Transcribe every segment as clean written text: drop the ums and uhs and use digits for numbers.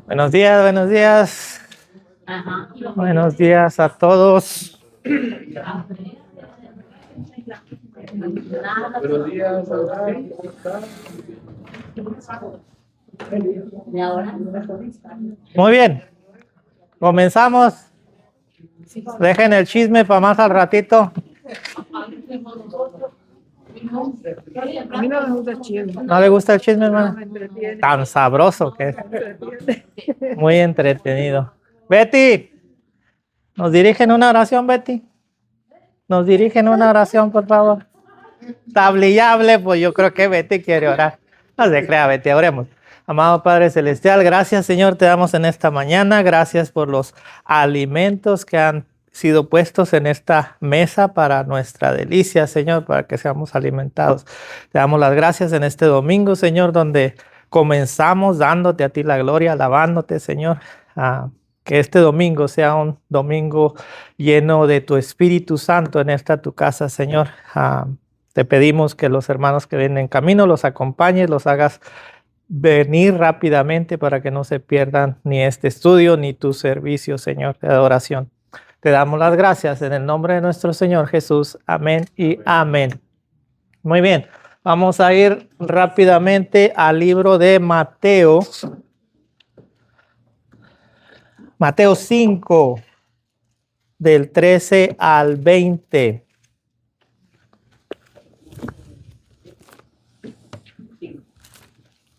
Buenos días, buenos días. Buenos días a todos. Buenos días, Muy bien. Comenzamos. Dejen el chisme para más al ratito. A mí no me gusta el chisme. ¿No le gusta el chisme, hermano? Me entretiene. Tan sabroso que es. Me entretiene. Muy entretenido. Betty, ¿nos dirigen una oración, Betty? ¿Nos dirigen una oración, por favor? Tablillable, pues yo creo que Betty quiere orar. No se crea, Betty, oremos. Amado Padre Celestial, gracias, Señor, te damos en esta mañana. Gracias por los alimentos que han sido puestos en esta mesa para nuestra delicia, Señor, para que seamos alimentados. Te damos las gracias en este domingo, Señor, donde comenzamos dándote a ti la gloria, alabándote, Señor. Que este domingo sea un domingo lleno de tu Espíritu Santo en esta tu casa, Señor. Te pedimos que los hermanos que vienen en camino los acompañes, los hagas venir rápidamente para que no se pierdan ni este estudio ni tu servicio, Señor, de adoración. Te damos las gracias en el nombre de nuestro Señor Jesús. Amén y amén. Muy bien, vamos a ir rápidamente al libro de Mateo. Mateo 5, del 13 al 20.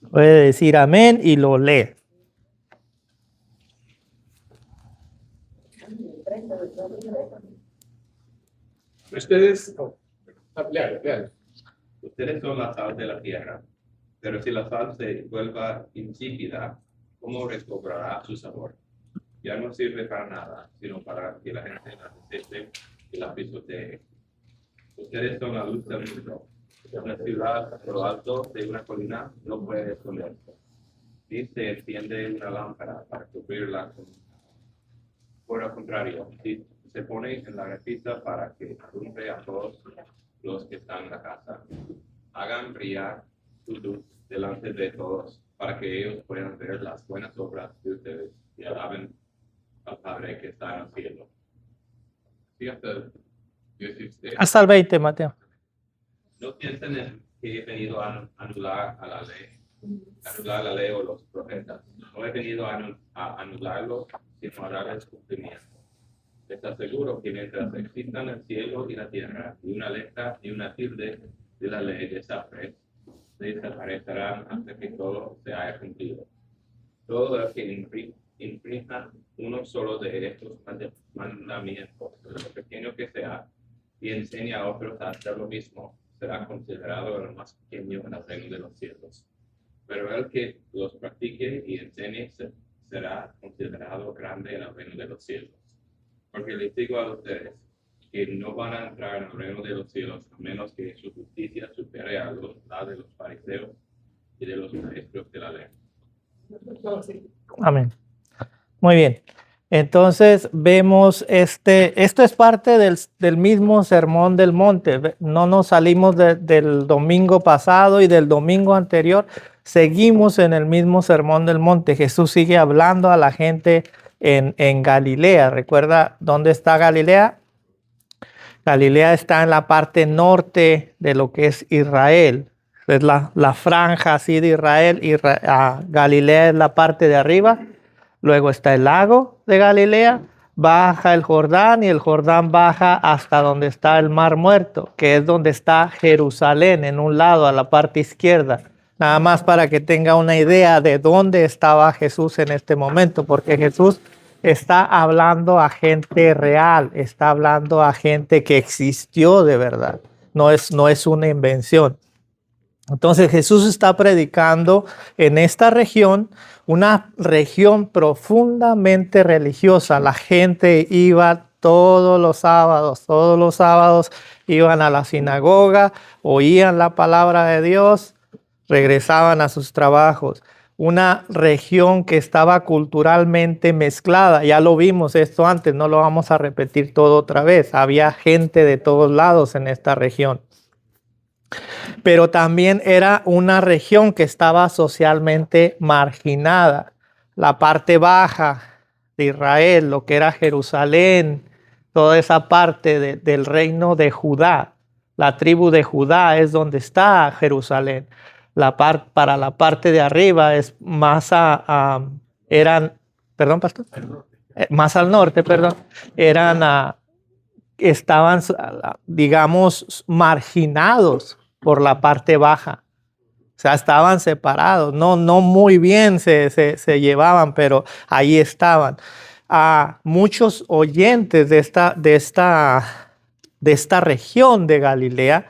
Puede decir amén y lo lee. Ustedes, lean. Ustedes son la sal de la tierra, pero si la sal se vuelva insípida, ¿cómo recobrará su sabor? Ya no sirve para nada, sino para que la gente la deseche y la pisotee. Ustedes son la luz del mundo. Una ciudad a lo alto de una colina no puede esconderse. Ni se enciende una lámpara para cubrirla con... Por el contrario, si se pone en la repisa para que alumbre a todos los que están en la casa. Hagan brillar su luz delante de todos para que ellos puedan ver las buenas obras de ustedes y alaben al Padre que está en el cielo. Sí, Hasta el 20, Mateo. No piensen en que he venido a anular la ley o los profetas. No he venido a anularlos, sino a darles cumplimiento. Les aseguro que mientras existan el cielo y la tierra, ni una letra ni una tilde de la ley desaparecerán hasta que todo se haya cumplido. Todo el que infrinja uno solo de estos mandamientos, lo pequeño que sea, y enseña a otros a hacer lo mismo, será considerado el más pequeño en el reino de los cielos. Pero el que los practique y enseñe será considerado grande en el reino de los cielos. Porque les digo a ustedes que no van a entrar en el reino de los cielos a menos que su justicia supere a la de los fariseos y de los maestros de la ley. Amén. Muy bien. Entonces vemos esto es parte del mismo sermón del monte. No nos salimos del domingo pasado y del domingo anterior. Seguimos en el mismo sermón del monte. Jesús sigue hablando a la gente en Galilea. ¿Recuerda dónde está Galilea? Galilea está en la parte norte de lo que es Israel. Es la franja así de Israel. Galilea es la parte de arriba. Luego está el lago de Galilea, baja el Jordán y el Jordán baja hasta donde está el Mar Muerto, que es donde está Jerusalén, en un lado, a la parte izquierda. Nada más para que tenga una idea de dónde estaba Jesús en este momento, porque Jesús está hablando a gente real, está hablando a gente que existió de verdad, no es una invención. Entonces Jesús está predicando en esta región, una región profundamente religiosa. La gente iba todos los sábados iban a la sinagoga, oían la palabra de Dios, regresaban a sus trabajos. Una región que estaba culturalmente mezclada. Ya lo vimos esto antes, no lo vamos a repetir todo otra vez. Había gente de todos lados en esta región. pero también era una región que estaba socialmente marginada. La parte baja de Israel, lo que era Jerusalén, toda esa parte del reino de Judá. La tribu de Judá es donde está Jerusalén. Para la parte de arriba es más perdón, pastor, más al norte, perdón, estaban, digamos, marginados por la parte baja. O sea, estaban separados, no muy bien se llevaban, pero ahí estaban. Muchos oyentes de esta región de Galilea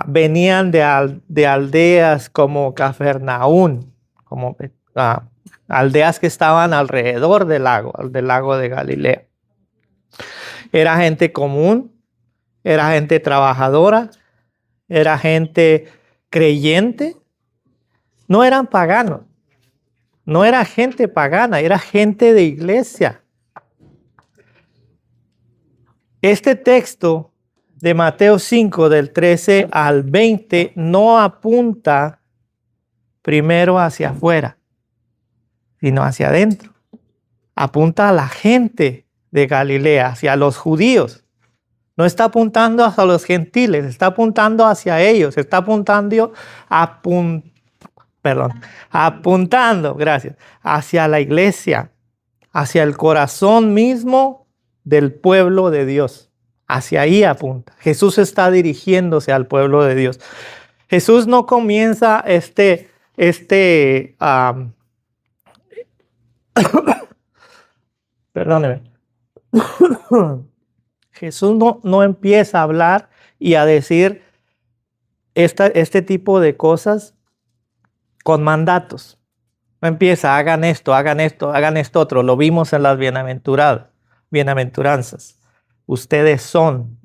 venían de aldeas como Cafarnaún, como aldeas que estaban alrededor del lago de Galilea. Era gente común, era gente trabajadora, era gente creyente, no eran paganos, no era gente pagana, era gente de iglesia. Este texto de Mateo 5, del 13 al 20, no apunta primero hacia afuera, sino hacia adentro. Apunta a la gente de Galilea, hacia los judíos. No está apuntando hacia los gentiles, está apuntando hacia ellos, está apuntando, gracias, hacia la iglesia, hacia el corazón mismo del pueblo de Dios. Hacia ahí apunta. Jesús está dirigiéndose al pueblo de Dios. Jesús no comienza perdóneme. Jesús no empieza a hablar y a decir este tipo de cosas con mandatos. No empieza, hagan esto, hagan esto otro. Lo vimos en las bienaventuranzas. Ustedes son,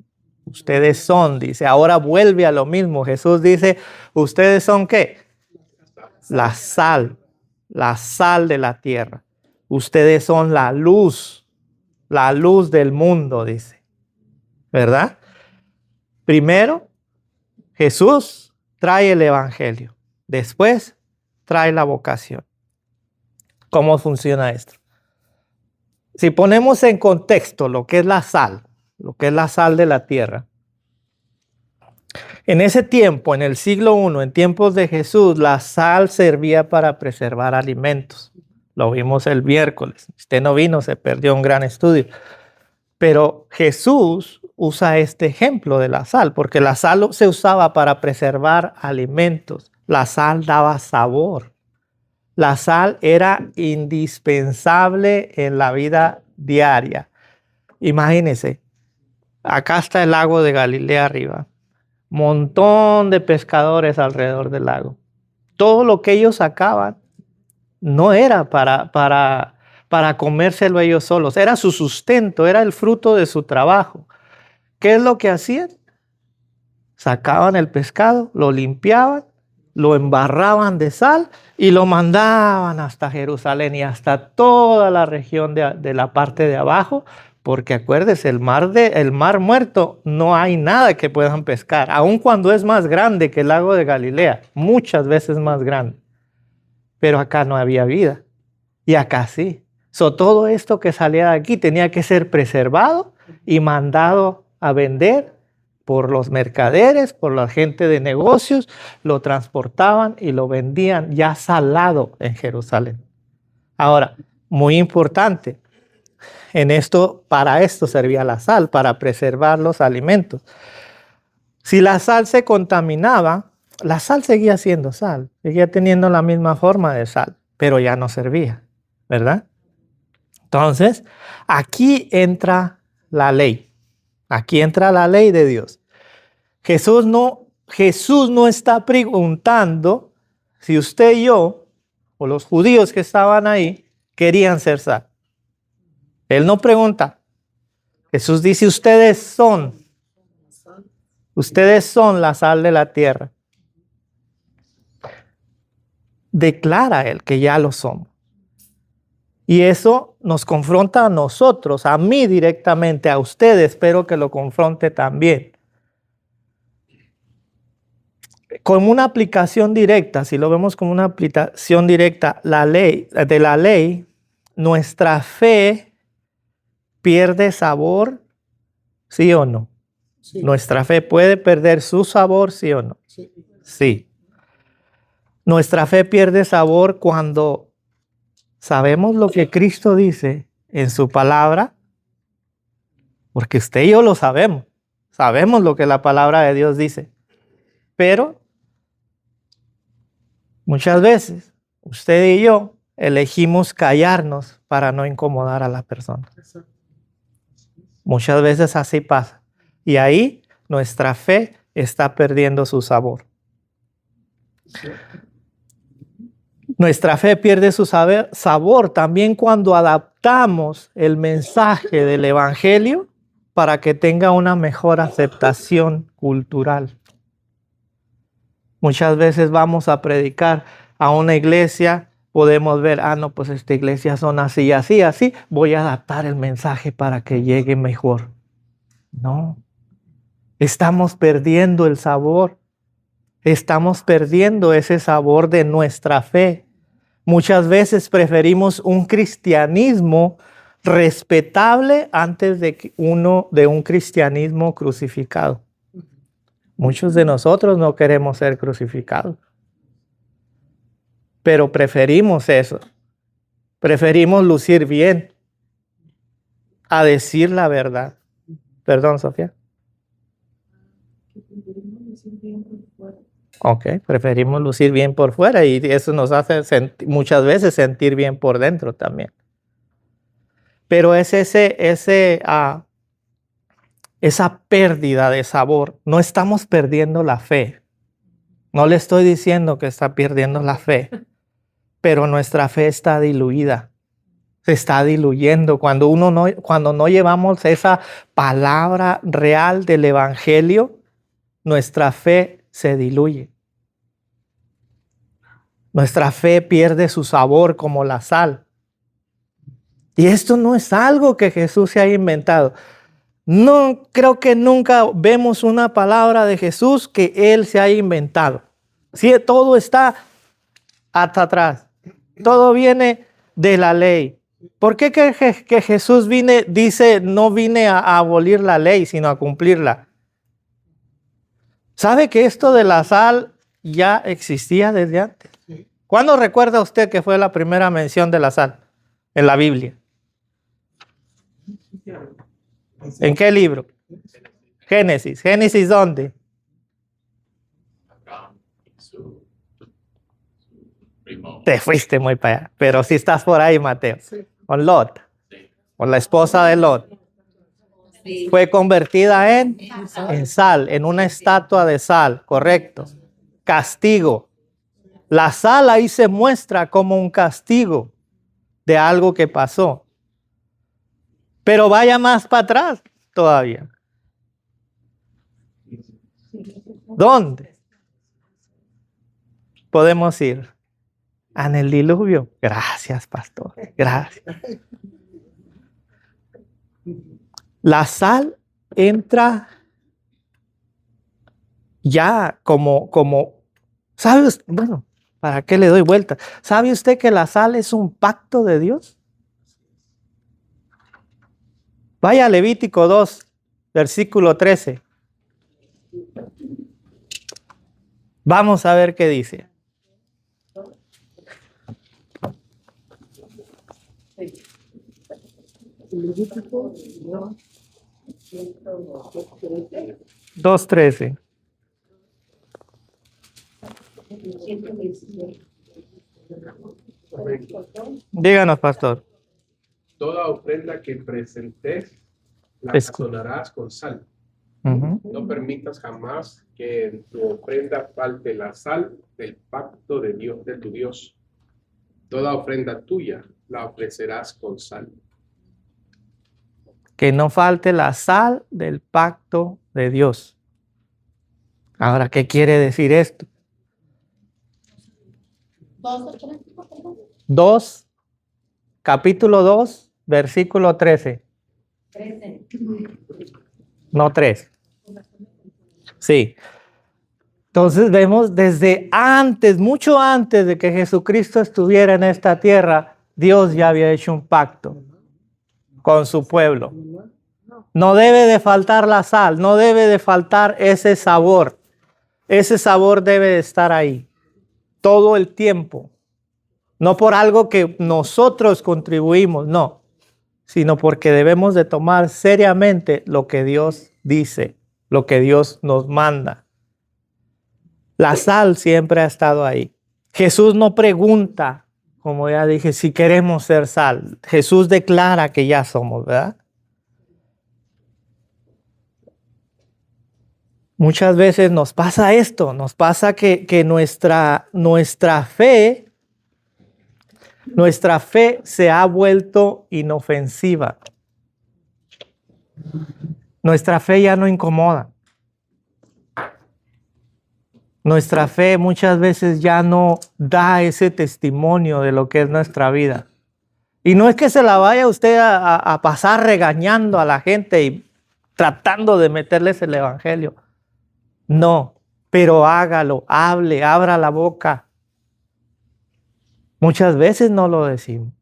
dice. Ahora vuelve a lo mismo. Jesús dice, ¿ustedes son qué? La sal de la tierra. Ustedes son la luz del mundo, dice. ¿Verdad? Primero, Jesús trae el evangelio. Después, trae la vocación. ¿Cómo funciona esto? Si ponemos en contexto lo que es la sal de la tierra. En ese tiempo, en el siglo I, en tiempos de Jesús, la sal servía para preservar alimentos. Lo vimos el miércoles. Si usted no vino, se perdió un gran estudio. Pero Jesús usa este ejemplo de la sal, porque la sal se usaba para preservar alimentos. La sal daba sabor. La sal era indispensable en la vida diaria. Imagínense, acá está el lago de Galilea arriba. Montón de pescadores alrededor del lago. Todo lo que ellos sacaban no era para comérselo ellos solos. Era su sustento, era el fruto de su trabajo. ¿Qué es lo que hacían? Sacaban el pescado, lo limpiaban, lo embarraban de sal y lo mandaban hasta Jerusalén y hasta toda la región de la parte de abajo, porque acuérdese, el mar Muerto no hay nada que puedan pescar, aun cuando es más grande que el lago de Galilea, muchas veces más grande. Pero acá no había vida y acá sí. Todo esto que salía de aquí tenía que ser preservado y mandado a vender por los mercaderes, por la gente de negocios, lo transportaban y lo vendían ya salado en Jerusalén. Ahora, muy importante, para esto servía la sal, para preservar los alimentos. Si la sal se contaminaba, la sal seguía siendo sal, seguía teniendo la misma forma de sal, pero ya no servía, ¿verdad? Entonces, aquí entra la ley. Aquí entra la ley de Dios. Jesús no está preguntando si usted y yo, o los judíos que estaban ahí, querían ser sal. Él no pregunta. Jesús dice, ustedes son la sal de la tierra. Declara Él que ya lo somos. Y eso nos confronta a nosotros, a mí directamente, a ustedes, espero que lo confronte también. Como una aplicación directa, si lo vemos como una aplicación directa, de la ley, nuestra fe pierde sabor, ¿sí o no? Sí. Nuestra fe puede perder su sabor, ¿sí o no? Sí. Sí. Nuestra fe pierde sabor cuando sabemos lo que Cristo dice en su palabra, porque usted y yo lo sabemos. Sabemos lo que la palabra de Dios dice. Pero muchas veces usted y yo elegimos callarnos para no incomodar a la persona. Exacto. Muchas veces así pasa. Y ahí nuestra fe está perdiendo su sabor. Nuestra fe pierde su sabor también cuando adaptamos el mensaje del Evangelio para que tenga una mejor aceptación cultural. Muchas veces vamos a predicar a una iglesia, podemos ver, no, pues esta iglesia son así, así, así, voy a adaptar el mensaje para que llegue mejor. No, estamos perdiendo el sabor, estamos perdiendo ese sabor de nuestra fe. Muchas veces preferimos un cristianismo respetable antes de un cristianismo crucificado. Muchos de nosotros no queremos ser crucificados, pero preferimos eso. Preferimos lucir bien a decir la verdad. Perdón, Sofía. Ok, preferimos lucir bien por fuera y eso nos hace muchas veces sentir bien por dentro también. Pero es esa pérdida de sabor. No estamos perdiendo la fe. No le estoy diciendo que está perdiendo la fe, pero nuestra fe está diluida. Se está diluyendo cuando no llevamos esa palabra real del Evangelio, nuestra fe se diluye. Nuestra fe pierde su sabor como la sal. Y esto no es algo que Jesús se haya inventado. No creo que nunca vemos una palabra de Jesús que Él se haya inventado. Sí, todo está hasta atrás. Todo viene de la ley. ¿Por qué que Jesús dice no vine a abolir la ley, sino a cumplirla? ¿Sabe que esto de la sal ya existía desde antes? ¿Cuándo recuerda usted que fue la primera mención de la sal en la Biblia? ¿En qué libro? Génesis. ¿Génesis dónde? Te fuiste muy para allá, pero si estás por ahí, Mateo. Con Lot, con la esposa de Lot. Fue convertida en sal, en una estatua de sal, correcto. Castigo. La sal ahí se muestra como un castigo de algo que pasó. Pero vaya más para atrás todavía. ¿Dónde podemos ir? En el diluvio. Gracias, pastor. Gracias. La sal entra ya como, ¿sabe usted? Bueno, ¿para qué le doy vuelta? ¿Sabe usted que la sal es un pacto de Dios? Vaya a Levítico 2, versículo 13. Vamos a ver qué dice. Levítico 2:13. Díganos, pastor. Toda ofrenda que presentes la sazonarás con sal. No permitas jamás que en tu ofrenda falte la sal del pacto de Dios, de tu Dios. Toda ofrenda tuya la ofrecerás con sal. Que no falte la sal del pacto de Dios. Ahora, ¿qué quiere decir esto? 2, capítulo 2, versículo 13. No 3. Sí. Entonces vemos desde antes, mucho antes de que Jesucristo estuviera en esta tierra, Dios ya había hecho un pacto con su pueblo. No debe de faltar la sal, no debe de faltar ese sabor. Ese sabor debe de estar ahí todo el tiempo. No por algo que nosotros contribuimos, no, sino porque debemos de tomar seriamente lo que Dios dice, lo que Dios nos manda. La sal siempre ha estado ahí. Jesús no pregunta, como ya dije, si queremos ser sal. Jesús declara que ya somos, ¿verdad? Muchas veces nos pasa esto, nos pasa que nuestra fe se ha vuelto inofensiva. Nuestra fe ya no incomoda. Nuestra fe muchas veces ya no da ese testimonio de lo que es nuestra vida. Y no es que se la vaya usted a pasar regañando a la gente y tratando de meterles el evangelio. No, pero hágalo, hable, abra la boca. Muchas veces no lo decimos.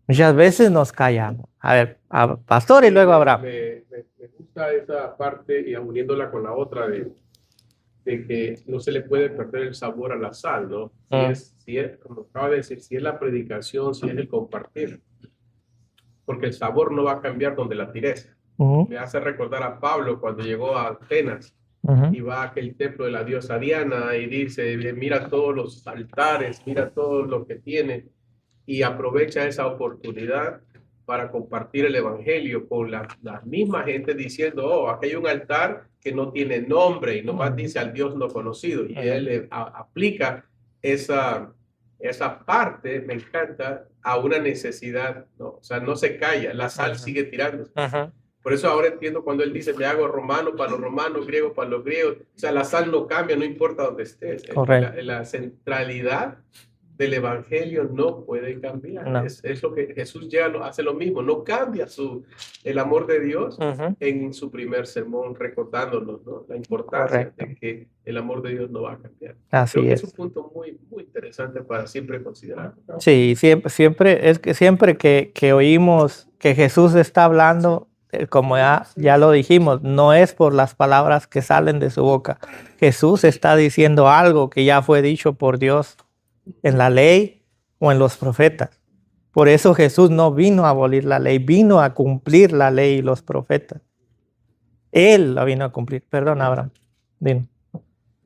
Muchas veces nos callamos. A ver, pastor y luego Abraham. Me gusta esa parte y uniéndola con la otra de que no se le puede perder el sabor a la sal, ¿no? Si es, como acaba de decir, si es la predicación, si es el compartir. Porque el sabor no va a cambiar donde la tires. Me hace recordar a Pablo cuando llegó a Atenas y va a aquel templo de la diosa Diana y dice, mira todos los altares, mira todo lo que tiene, y aprovecha esa oportunidad para compartir el evangelio con la misma gente diciendo, oh, aquí hay un altar que no tiene nombre y nomás dice al Dios no conocido. Y él aplica esa parte, me encanta, a una necesidad, ¿no? O sea, no se calla, la sal sigue tirándose. Por eso ahora entiendo cuando él dice, me hago romano para los romanos, griego para los griegos. O sea, la sal no cambia, no importa dónde estés. La centralidad del evangelio no puede cambiar. No. Es lo que Jesús ya hace lo mismo, no cambia el amor de Dios en su primer sermón, recordándonos, ¿no? La importancia de que el amor de Dios no va a cambiar. Así Creo que es un punto muy, muy interesante para siempre considerar. Sí, siempre que oímos que Jesús está hablando, como ya lo dijimos, no es por las palabras que salen de su boca. Jesús está diciendo algo que ya fue dicho por Dios en la ley o en los profetas. Por eso Jesús no vino a abolir la ley, vino a cumplir la ley y los profetas. Él la vino a cumplir. Perdón, Abraham. Dime.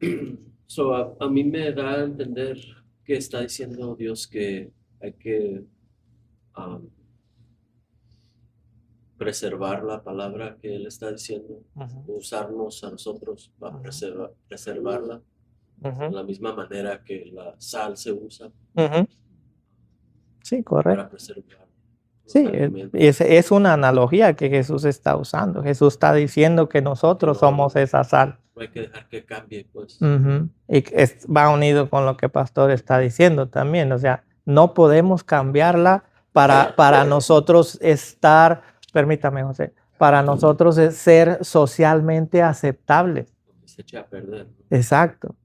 A mí me da a entender que está diciendo Dios que hay que preservar la palabra que Él está diciendo, usarnos a nosotros para preservarla. De la misma manera que la sal se usa sí, correcto. para preservar. Sí, es una analogía que Jesús está usando. Jesús está diciendo que nosotros somos esa sal. No hay que dejar que cambie, pues. Y va unido con lo que el pastor está diciendo también. O sea, no podemos cambiarla para nosotros estar, permítame, José, para nosotros ser socialmente aceptables. Se echa a perder. Exacto.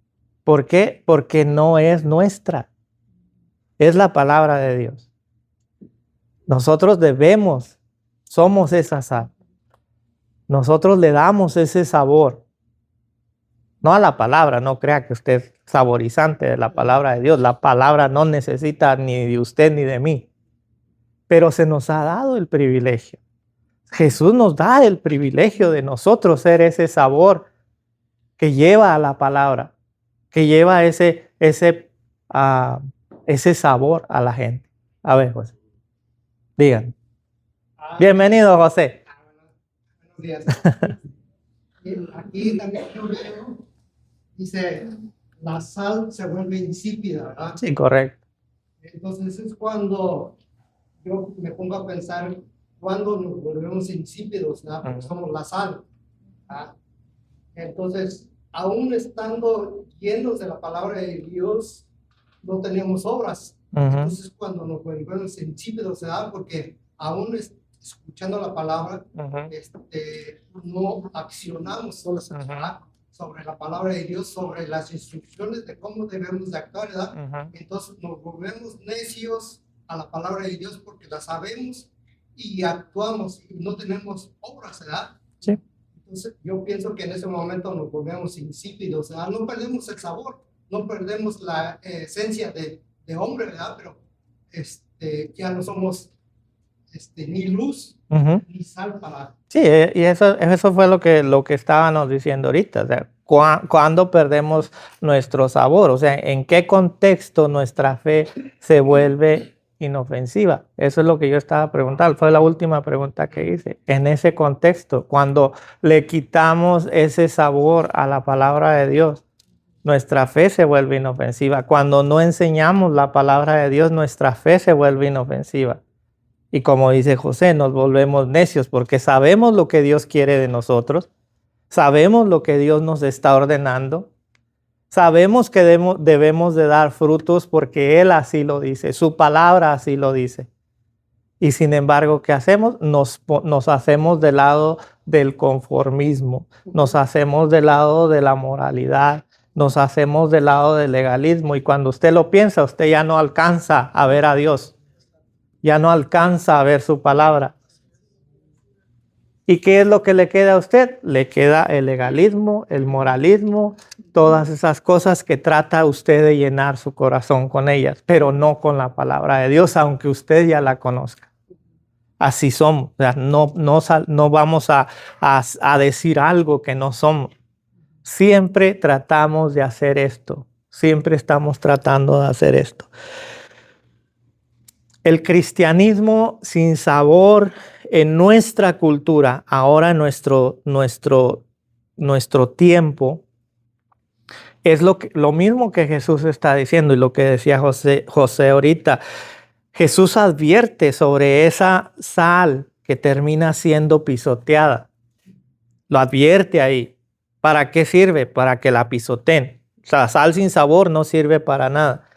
¿Por qué? Porque no es nuestra. Es la palabra de Dios. Nosotros somos esa sal. Nosotros le damos ese sabor. No a la palabra, no crea que usted es saborizante de la palabra de Dios. La palabra no necesita ni de usted ni de mí. Pero se nos ha dado el privilegio. Jesús nos da el privilegio de nosotros ser ese sabor que lleva a la palabra, que lleva ese sabor a la gente. A ver, José. Digan. Bienvenido, José. Buenos días. Aquí también dice, la sal se vuelve insípida, ¿verdad? Sí, correcto. Entonces es cuando yo me pongo a pensar, cuando nos volvemos insípidos, ¿verdad? Porque somos la sal, ¿verdad? Entonces, aún estando llenos de la palabra de Dios, no tenemos obras. Entonces, cuando nos volvemos insípidos, ¿verdad? Porque aún escuchando la palabra, no accionamos, ¿verdad? sobre la palabra de Dios, sobre las instrucciones de cómo debemos de actuar, ¿verdad? Ujú. Entonces nos volvemos necios a la palabra de Dios porque la sabemos y actuamos y no tenemos obras, ¿verdad? Sí. Entonces yo pienso que en ese momento nos volvemos insípidos, ¿verdad? No perdemos el sabor, no perdemos la esencia de hombre, ¿verdad? Pero ya no somos ni luz Ujú. ni sal para... Sí, y eso fue lo que estábamos diciendo ahorita. O sea, ¿cuándo perdemos nuestro sabor? O sea, ¿en qué contexto nuestra fe se vuelve inofensiva? Eso es lo que yo estaba preguntando. Fue la última pregunta que hice. En ese contexto, cuando le quitamos ese sabor a la palabra de Dios, nuestra fe se vuelve inofensiva. Cuando no enseñamos la palabra de Dios, nuestra fe se vuelve inofensiva. Y como dice José, nos volvemos necios porque sabemos lo que Dios quiere de nosotros, sabemos lo que Dios nos está ordenando, sabemos que debemos de dar frutos porque Él así lo dice, su palabra así lo dice. Y sin embargo, ¿qué hacemos? Nos hacemos del lado del conformismo, nos hacemos del lado de la moralidad, nos hacemos del lado del legalismo. Y cuando usted lo piensa, usted ya no alcanza a ver a Dios. Ya no alcanza a ver su palabra. ¿Y qué es lo que le queda a usted? Le queda el legalismo, el moralismo, todas esas cosas que trata usted de llenar su corazón con ellas, pero no con la palabra de Dios, aunque usted ya la conozca. Así somos. O sea, no vamos a decir algo que no somos. Siempre tratamos de hacer esto. Siempre estamos tratando de hacer esto. El cristianismo sin sabor en nuestra cultura, ahora en nuestro tiempo, es lo mismo que Jesús está diciendo y lo que decía José ahorita. Jesús advierte sobre esa sal que termina siendo pisoteada. Lo advierte ahí. ¿Para qué sirve? Para que la pisoteen. O sea, sal sin sabor no sirve para nada.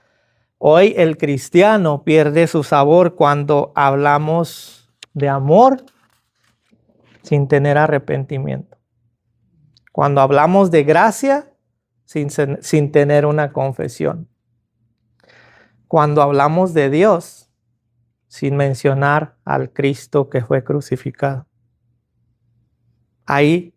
Hoy el cristiano pierde su sabor cuando hablamos de amor sin tener arrepentimiento. Cuando hablamos de gracia sin tener una confesión. Cuando hablamos de Dios sin mencionar al Cristo que fue crucificado. Ahí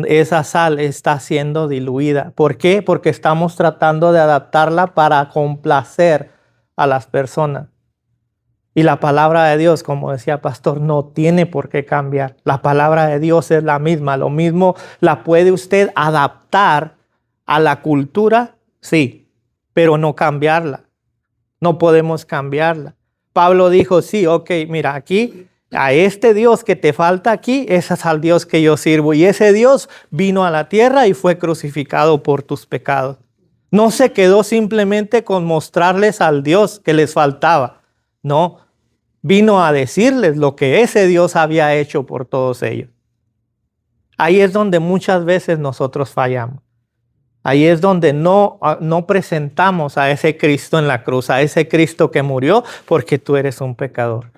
esa sal está siendo diluida. ¿Por qué? Porque estamos tratando de adaptarla para complacer a las personas. Y la palabra de Dios, como decía Pastor, no tiene por qué cambiar. La palabra de Dios es la misma. Lo mismo la puede usted adaptar a la cultura, sí, pero no cambiarla. No podemos cambiarla. Pablo dijo, sí, ok, mira, aquí a este Dios que te falta aquí, ese es al Dios que yo sirvo. Y ese Dios vino a la tierra y fue crucificado por tus pecados. No se quedó simplemente con mostrarles al Dios que les faltaba. No, vino a decirles lo que ese Dios había hecho por todos ellos. Ahí es donde muchas veces nosotros fallamos. Ahí es donde no presentamos a ese Cristo en la cruz, a ese Cristo que murió porque tú eres un pecador.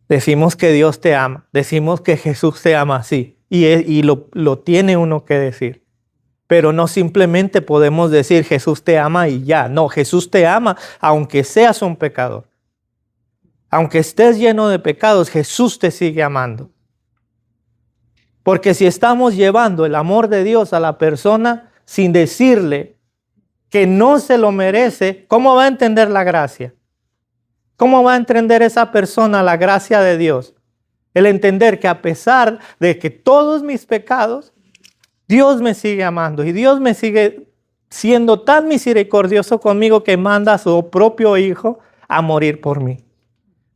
Decimos que Dios te ama, decimos que Jesús te ama así, y lo tiene uno que decir. Pero no simplemente podemos decir Jesús te ama y ya. No, Jesús te ama aunque seas un pecador. Aunque estés lleno de pecados, Jesús te sigue amando. Porque si estamos llevando el amor de Dios a la persona sin decirle que no se lo merece, ¿cómo va a entender la gracia? ¿Cómo va a entender esa persona la gracia de Dios? El entender que a pesar de que todos mis pecados, Dios me sigue amando y Dios me sigue siendo tan misericordioso conmigo que manda a su propio Hijo a morir por mí.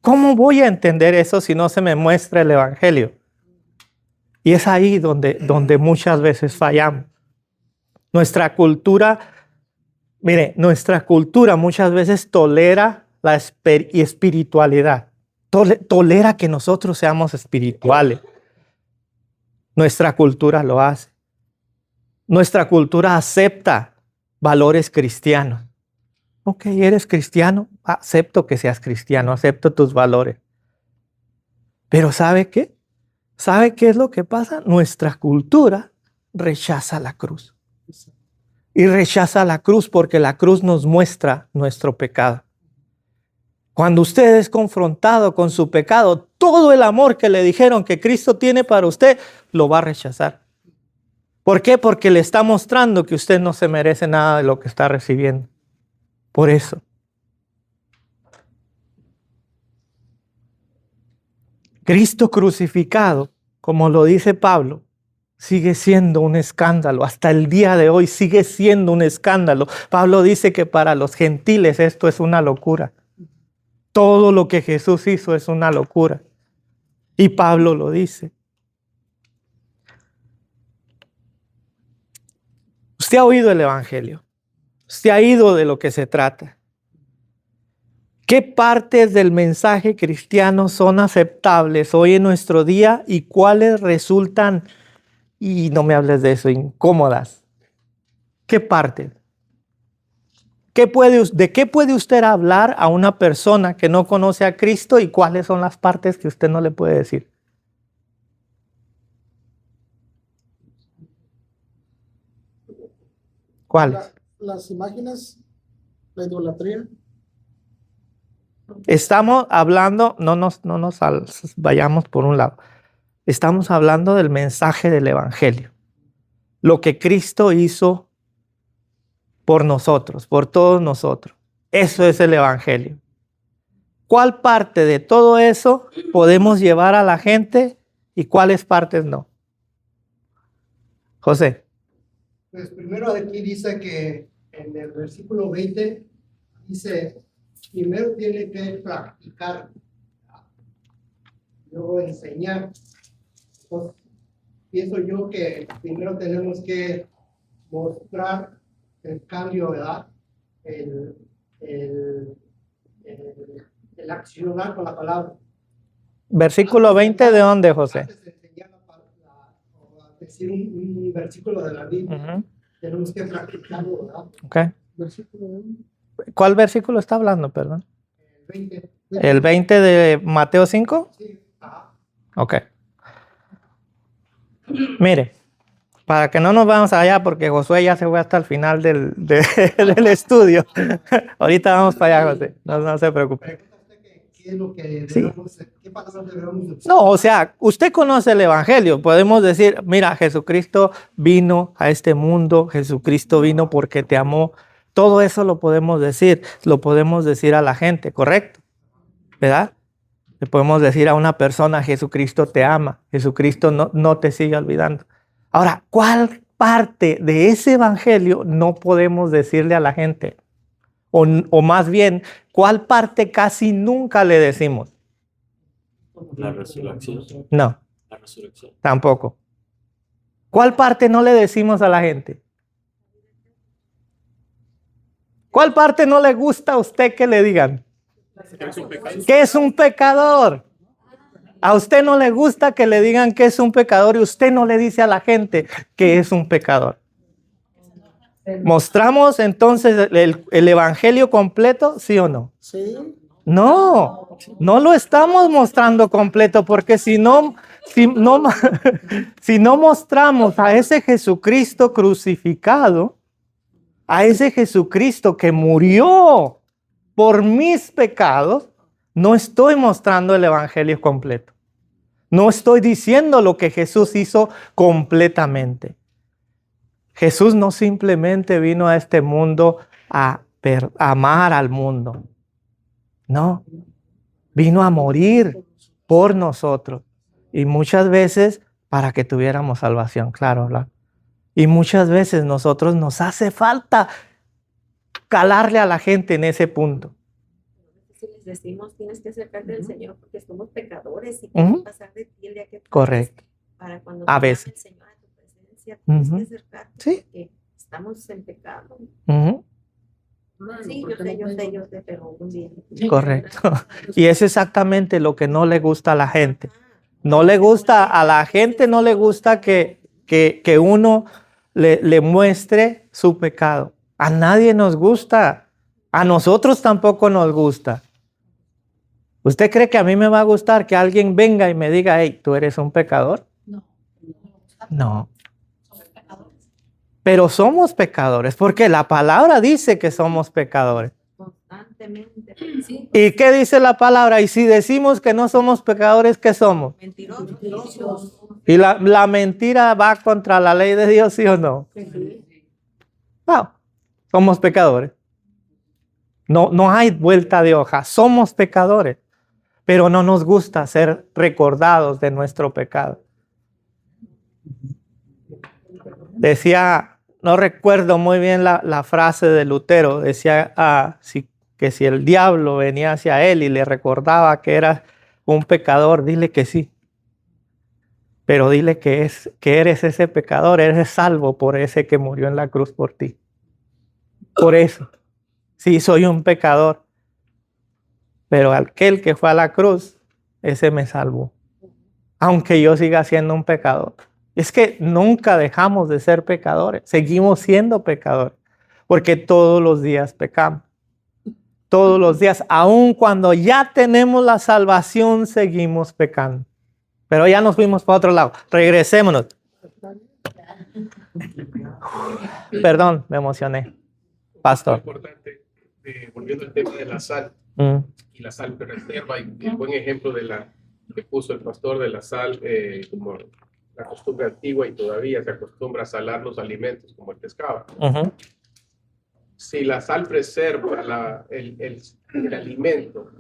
¿Cómo voy a entender eso si no se me muestra el Evangelio? Y es ahí donde muchas veces fallamos. Nuestra cultura muchas veces tolera la espiritualidad. Tolera que nosotros seamos espirituales. Nuestra cultura lo hace. Nuestra cultura acepta valores cristianos. Ok, eres cristiano, acepto que seas cristiano, acepto tus valores. Pero ¿sabe qué? ¿Sabe qué es lo que pasa? Nuestra cultura rechaza la cruz. Y rechaza la cruz porque la cruz nos muestra nuestro pecado. Cuando usted es confrontado con su pecado, todo el amor que le dijeron que Cristo tiene para usted, lo va a rechazar. ¿Por qué? Porque le está mostrando que usted no se merece nada de lo que está recibiendo. Por eso. Cristo crucificado, como lo dice Pablo, sigue siendo un escándalo. Hasta el día de hoy sigue siendo un escándalo. Pablo dice que para los gentiles esto es una locura. Todo lo que Jesús hizo es una locura. Y Pablo lo dice. Usted ha oído el Evangelio. Usted ha oído de lo que se trata. ¿Qué partes del mensaje cristiano son aceptables hoy en nuestro día y cuáles resultan, y no me hables de eso, incómodas? ¿Qué partes? ¿De qué puede usted hablar a una persona que no conoce a Cristo y cuáles son las partes que usted no le puede decir? ¿Cuáles? Las imágenes, la idolatría. Estamos hablando, no nos vayamos por un lado. Estamos hablando del mensaje del Evangelio. Lo que Cristo hizo por nosotros, por todos nosotros. Eso es el Evangelio. ¿Cuál parte de todo eso podemos llevar a la gente y cuáles partes no? José. Pues primero aquí dice que en el versículo 20 dice, primero tiene que practicar, luego enseñar. Entonces, pienso yo que primero tenemos que mostrar el cambio, ¿verdad? El accionar con la palabra. Versículo 20, ¿de dónde, José? Antes de enseñar o decir un versículo de la Biblia, tenemos que practicarlo, ¿verdad? Okay. Versículo 1. ¿Cuál versículo está hablando, perdón? El 20. ¿El 20 de Mateo 5? Sí. Ajá. Ok. Mire, para que no nos vamos allá, porque Josué ya se fue hasta el final del estudio. Ahorita vamos para allá, José. No se preocupe. Pregunta usted qué es lo que debemos, qué palabras debemos usar. No, o sea, usted conoce el Evangelio. Podemos decir, mira, Jesucristo vino a este mundo, Jesucristo vino porque te amó. Todo eso lo podemos decir a la gente, ¿correcto? ¿Verdad? Le podemos decir a una persona, Jesucristo te ama, Jesucristo no te sigue olvidando. Ahora, ¿cuál parte de ese evangelio no podemos decirle a la gente? O más bien, ¿cuál parte casi nunca le decimos? La resurrección. No, La resurrección. tampoco. ¿Cuál parte no le decimos a la gente? ¿Cuál parte no le gusta a usted que le digan? Que es un pecador. A usted no le gusta que le digan que es un pecador y usted no le dice a la gente que es un pecador. ¿Mostramos entonces el evangelio completo, sí o no? Sí. No lo estamos mostrando completo porque si no mostramos a ese Jesucristo crucificado, a ese Jesucristo que murió por mis pecados, no estoy mostrando el evangelio completo. No estoy diciendo lo que Jesús hizo completamente. Jesús no simplemente vino a este mundo a amar al mundo. No, vino a morir por nosotros. Y muchas veces para que tuviéramos salvación, claro, ¿verdad? Y muchas veces nosotros nos hace falta calarle a la gente en ese punto. Si les decimos, tienes que acercarte al Señor porque somos pecadores y tienes que pasar de ti el día que Correcto. para cuando A te veces. llame el Señor a tu presencia, tienes que acercarte Sí. porque estamos en pecado. Ujú. Sí, yo sé, pero un día. Correcto. Y es exactamente lo que no le gusta a la gente. No le gusta a la gente, no le gusta que uno le muestre su pecado. A nadie nos gusta. A nosotros tampoco nos gusta. ¿Usted cree que a mí me va a gustar que alguien venga y me diga, hey, tú eres un pecador? No. pero somos pecadores, porque la palabra dice que somos pecadores. Constantemente. Sí, ¿Y qué dice la palabra? Y si decimos que no somos pecadores, ¿qué somos? mentirosos. Y la mentira va contra la ley de Dios, ¿sí o no? No, somos pecadores. No hay vuelta de hoja, somos pecadores, pero no nos gusta ser recordados de nuestro pecado. Decía, no recuerdo muy bien la frase de Lutero, decía que si el diablo venía hacia él y le recordaba que era un pecador, dile que sí. Pero dile que eres ese pecador, eres salvo por ese que murió en la cruz por ti. Por eso, sí, soy un pecador, pero aquel que fue a la cruz, ese me salvó. Aunque yo siga siendo un pecador. Es que nunca dejamos de ser pecadores, seguimos siendo pecadores, porque todos los días pecamos. Todos los días, aun cuando ya tenemos la salvación, seguimos pecando. Pero ya nos fuimos para otro lado. Regresémonos. Perdón, me emocioné. Pastor. Es importante, volviendo al tema de la sal, y la sal de reserva, y el buen ejemplo que puso el pastor de la sal, como la costumbre antigua y todavía se acostumbra a salar los alimentos, como el pescado. Si la sal preserva el alimento,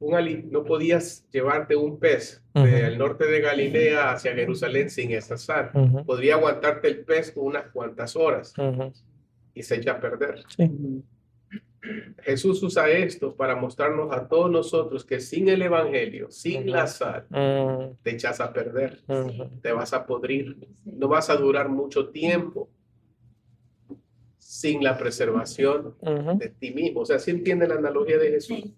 no podías llevarte un pez del norte de Galilea hacia Jerusalén sin esa sal. Podría aguantarte el pez unas cuantas horas y se echa a perder. Sí. Jesús usa esto para mostrarnos a todos nosotros que sin el evangelio, sin la sal, te echas a perder, te vas a podrir, no vas a durar mucho tiempo sin la preservación de ti mismo. O sea, ¿sí entiende la analogía de Jesús?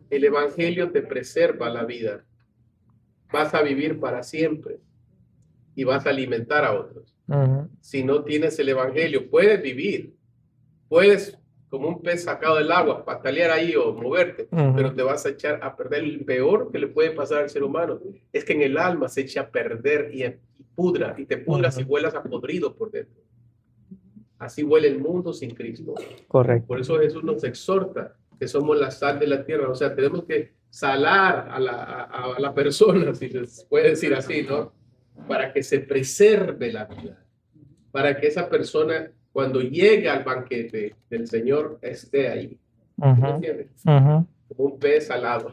El evangelio te preserva la vida. Vas a vivir para siempre y vas a alimentar a otros. Si no tienes el evangelio, puedes vivir, puedes como un pez sacado del agua, patalear ahí o moverte, pero te vas a echar a perder. El peor que le puede pasar al ser humano es que en el alma se echa a perder y pudra, y te pudras y huelas a podrido por dentro. Así huele el mundo sin Cristo. Correcto. Por eso Jesús nos exhorta que somos la sal de la tierra. O sea, tenemos que salar a la persona, si se puede decir así, ¿no? Para que se preserve la vida. Para que esa persona, cuando llegue al banquete del Señor, esté ahí. ¿Me entiendes? Como un pez salado.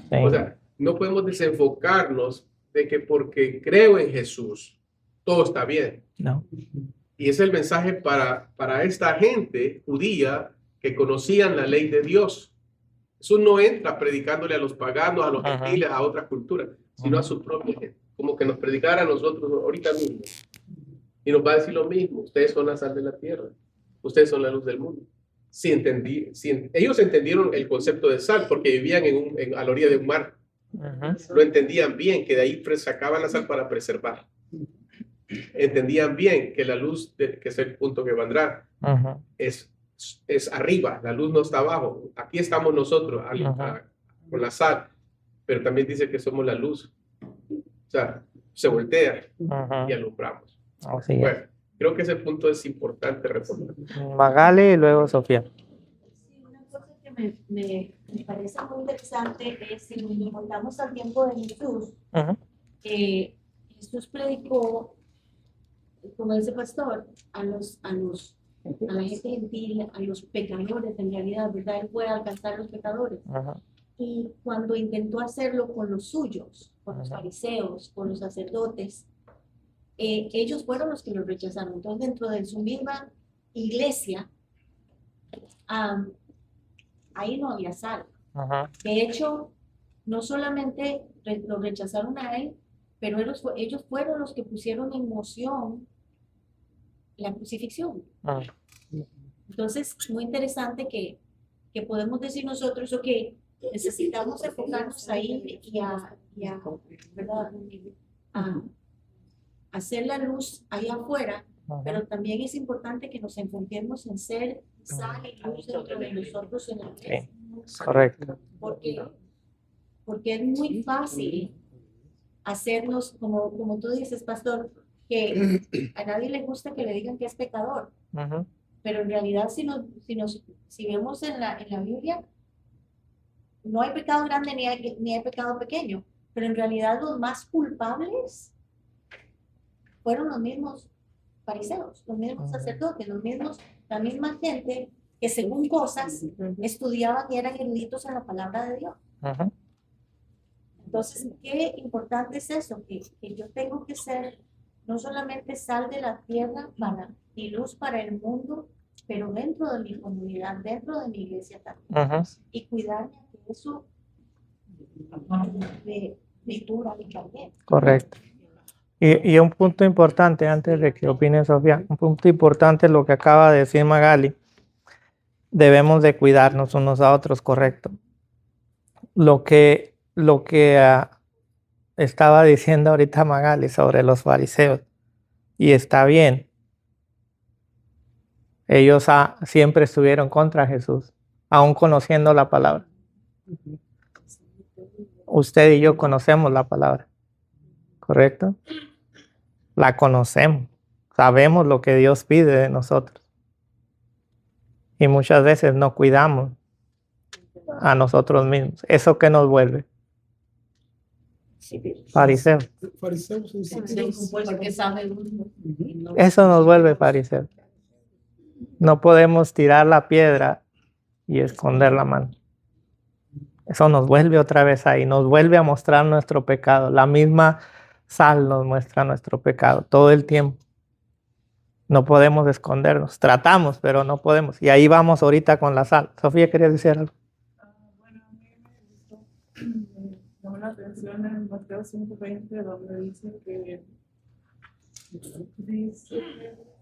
Sí. O sea, no podemos desenfocarnos de que porque creo en Jesús, todo está bien. No. Y es el mensaje para esta gente judía que conocían la ley de Dios. Jesús no entra predicándole a los paganos, a los gentiles, a otras culturas, sino a su propia gente. Como que nos predicara a nosotros ahorita mismo. Y nos va a decir lo mismo. Ustedes son la sal de la tierra. Ustedes son la luz del mundo. Ellos entendieron el concepto de sal porque vivían a la orilla de un mar. Lo entendían bien, que de ahí sacaban la sal para preservar. Entendían bien que la luz, que es el punto que vendrá, es arriba, la luz no está abajo. Aquí estamos nosotros con la sal, pero también dice que somos la luz. O sea, se voltea y alumbramos. Bueno, creo que ese punto es importante recordar. Magali y luego Sofía. Sí, una cosa que me parece muy interesante es si nos remontamos al tiempo de Jesús, Jesús predicó, como dice el pastor, a la gente gentil, a los pecadores en realidad, ¿verdad? Él fue a alcanzar a los pecadores. Y cuando intentó hacerlo con los suyos, con los fariseos, con los sacerdotes, ellos fueron los que lo rechazaron. Entonces, dentro de su misma iglesia, ahí no había sal. De hecho, no solamente lo rechazaron a él, pero ellos fueron los que pusieron en moción la crucifixión. Entonces, muy interesante que podemos decir nosotros, ok, necesitamos enfocarnos ahí y ¿verdad? A hacer la luz ahí afuera, pero también es importante que nos enfoquemos en ser sal y luz dentro de nosotros en la iglesia. Correcto. Porque es muy fácil hacernos, como tú dices, pastor, que a nadie le gusta que le digan que es pecador, pero en realidad si vemos en la Biblia, no hay pecado grande ni hay pecado pequeño, pero en realidad los más culpables fueron los mismos fariseos, los mismos sacerdotes, la misma gente que según cosas estudiaban y eran eruditos en la palabra de Dios. Entonces, qué importante es eso, que yo tengo que ser no solamente sal de la tierra y luz para el mundo, pero dentro de mi comunidad, dentro de mi iglesia también. Y cuidarme de eso de pura y también. Correcto. Y un punto importante, antes de que opine Sofía, un punto importante es lo que acaba de decir Magali. Debemos de cuidarnos unos a otros, correcto. Lo que estaba diciendo ahorita Magali sobre los fariseos, y está bien. Ellos siempre estuvieron contra Jesús, aún conociendo la palabra. Usted y yo conocemos la palabra, ¿correcto? La conocemos, sabemos lo que Dios pide de nosotros. Y muchas veces no cuidamos a nosotros mismos. ¿Eso qué nos vuelve? Fariseos. Fariseos. Eso nos vuelve fariseos. No podemos tirar la piedra y esconder la mano. Eso nos vuelve otra vez ahí, nos vuelve a mostrar nuestro pecado. La misma sal nos muestra nuestro pecado todo el tiempo. No podemos escondernos. Tratamos, pero no podemos. Y ahí vamos ahorita con la sal. Sofía, ¿querías decir algo? Bueno, a mí me llamó la atención en Mateo 5:20, donde dice,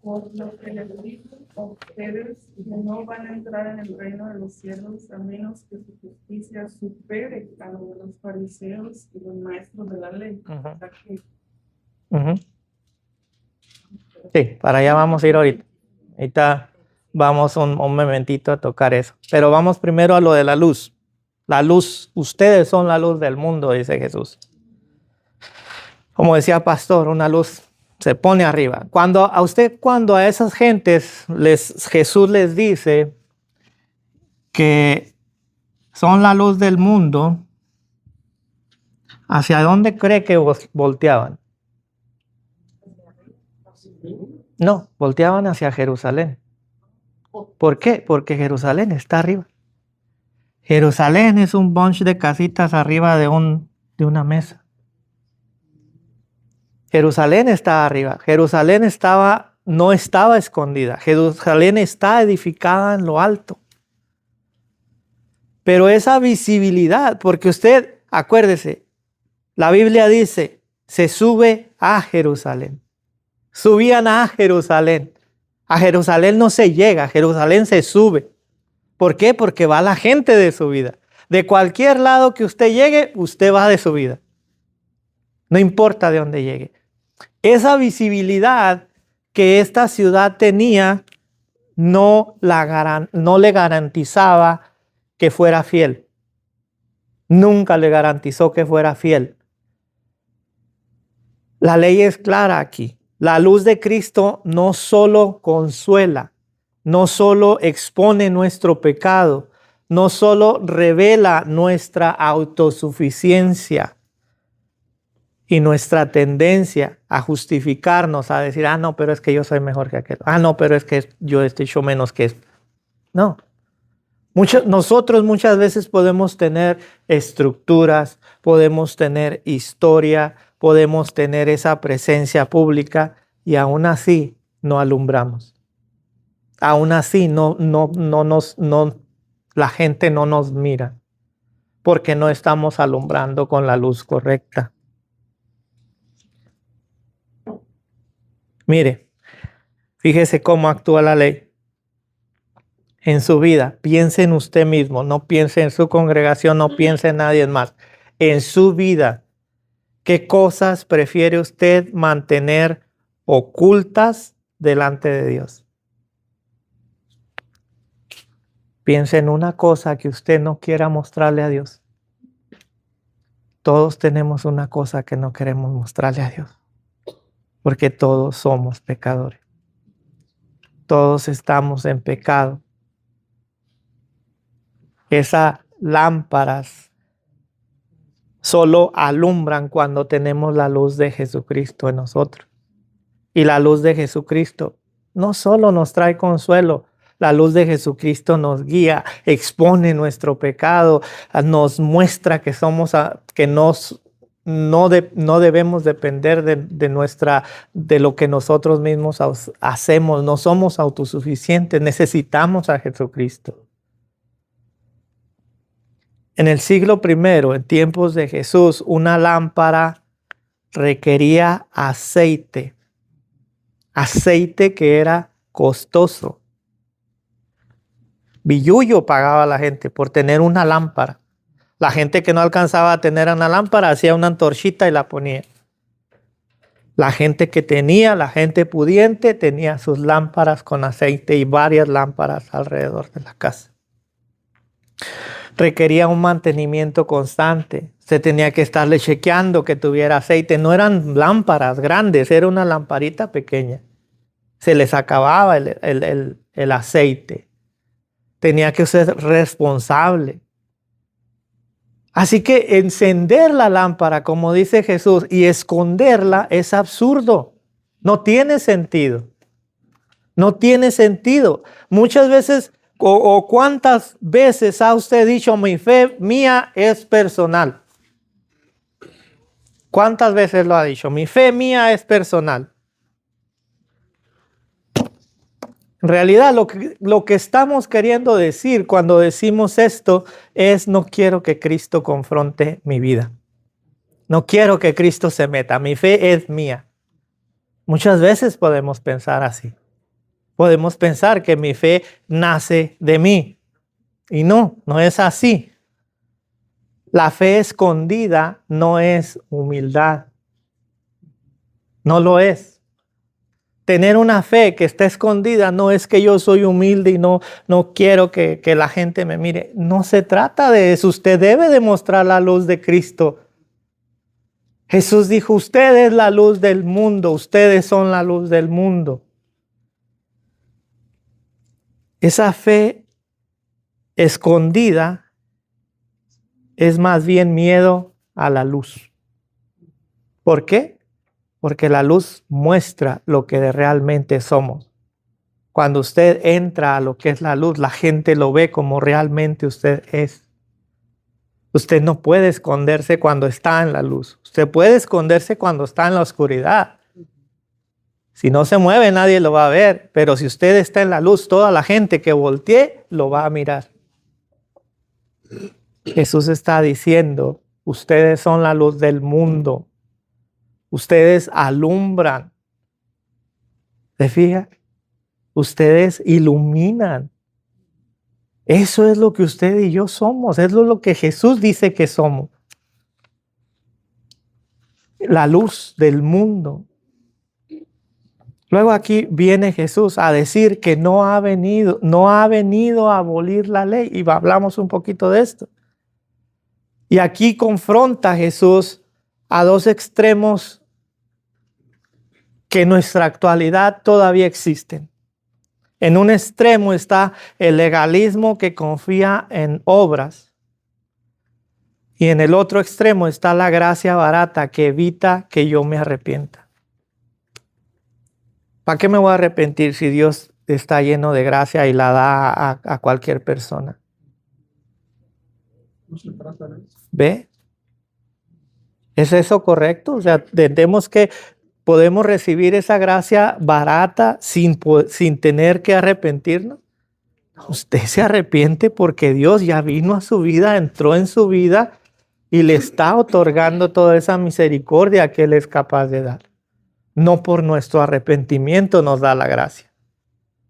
por lo que les digo a ustedes, que no van a entrar en el reino de los cielos a menos que su justicia supere a lo de los fariseos y los maestros de la ley. Sí, para allá vamos a ir ahorita. Ahorita vamos un momentito a tocar eso. Pero vamos primero a lo de la luz. La luz, ustedes son la luz del mundo, dice Jesús. Como decía Pastor, una luz se pone arriba. Cuando a esas gentes Jesús les dice que son la luz del mundo, ¿hacia dónde cree que volteaban? No, volteaban hacia Jerusalén. ¿Por qué? Porque Jerusalén está arriba. Jerusalén es un bunch de casitas arriba de una mesa. Jerusalén está arriba. Jerusalén no estaba escondida. Jerusalén está edificada en lo alto. Pero esa visibilidad, porque usted, acuérdese, la Biblia dice, se sube a Jerusalén. Subían a Jerusalén. A Jerusalén no se llega, a Jerusalén se sube. ¿Por qué? Porque va la gente de subida. De cualquier lado que usted llegue, usted va de subida. No importa de dónde llegue. Esa visibilidad que esta ciudad tenía no le garantizaba que fuera fiel. Nunca le garantizó que fuera fiel. La ley es clara aquí. La luz de Cristo no solo consuela, no solo expone nuestro pecado, no solo revela nuestra autosuficiencia y nuestra tendencia a justificarnos, a decir, no, pero es que yo soy mejor que aquel. No, pero es que yo estoy hecho menos que esto. No. Nosotros muchas veces podemos tener estructuras, podemos tener historia, podemos tener esa presencia pública y aún así no alumbramos. Aún así la gente no nos mira porque no estamos alumbrando con la luz correcta. Mire, fíjese cómo actúa la ley. En su vida, piense en usted mismo, no piense en su congregación, no piense en nadie más. En su vida, ¿qué cosas prefiere usted mantener ocultas delante de Dios? Piense en una cosa que usted no quiera mostrarle a Dios. Todos tenemos una cosa que no queremos mostrarle a Dios. porque todos somos pecadores. Todos estamos en pecado. Esas lámparas solo alumbran cuando tenemos la luz de Jesucristo en nosotros. Y la luz de Jesucristo no solo nos trae consuelo, la luz de Jesucristo nos guía, expone nuestro pecado, nos muestra que somos, no debemos depender de lo que nosotros mismos hacemos. No somos autosuficientes, necesitamos a Jesucristo. En el siglo I, en tiempos de Jesús, una lámpara requería aceite que era costoso. Billullo pagaba a la gente por tener una lámpara. La gente que no alcanzaba a tener una lámpara hacía una antorchita y la ponía. La gente que tenía, la gente pudiente, tenía sus lámparas con aceite y varias lámparas alrededor de la casa. Requería un mantenimiento constante. Se tenía que estarle chequeando que tuviera aceite. No eran lámparas grandes, era una lamparita pequeña. Se les acababa el aceite. Tenía que ser responsable. Así que encender la lámpara, como dice Jesús, y esconderla es absurdo. No tiene sentido. No tiene sentido. Muchas veces, o cuántas veces ha usted dicho, mi fe mía es personal. ¿Cuántas veces lo ha dicho? Mi fe mía es personal. En realidad, lo que estamos queriendo decir cuando decimos esto es: no quiero que Cristo confronte mi vida. No quiero que Cristo se meta. Mi fe es mía. Muchas veces podemos pensar así. Podemos pensar que mi fe nace de mí. Y no es así. La fe escondida no es humildad. No lo es. Tener una fe que está escondida no es que yo soy humilde y no quiero que la gente me mire. No se trata de eso. Usted debe demostrar la luz de Cristo. Jesús dijo: usted es la luz del mundo. Ustedes son la luz del mundo. Esa fe escondida es más bien miedo a la luz. ¿Por qué? Porque la luz muestra lo que realmente somos. Cuando usted entra a lo que es la luz, la gente lo ve como realmente usted es. Usted no puede esconderse cuando está en la luz. Usted puede esconderse cuando está en la oscuridad. Si no se mueve, nadie lo va a ver. Pero si usted está en la luz, toda la gente que voltee lo va a mirar. Jesús está diciendo: ustedes son la luz del mundo. Ustedes alumbran. ¿Se fija? Ustedes iluminan. Eso es lo que usted y yo somos. Eso es lo que Jesús dice que somos. La luz del mundo. Luego aquí viene Jesús a decir que no ha venido a abolir la ley. Y hablamos un poquito de esto. Y aquí confronta Jesús a dos extremos que en nuestra actualidad todavía existen. En un extremo está el legalismo que confía en obras. Y en el otro extremo está la gracia barata que evita que yo me arrepienta. ¿Para qué me voy a arrepentir si Dios está lleno de gracia y la da a cualquier persona? No se trata de eso. ¿Ve? ¿Es eso correcto? O sea, entendemos que podemos recibir esa gracia barata sin tener que arrepentirnos. Usted se arrepiente porque Dios ya vino a su vida, entró en su vida y le está otorgando toda esa misericordia que Él es capaz de dar. No por nuestro arrepentimiento nos da la gracia,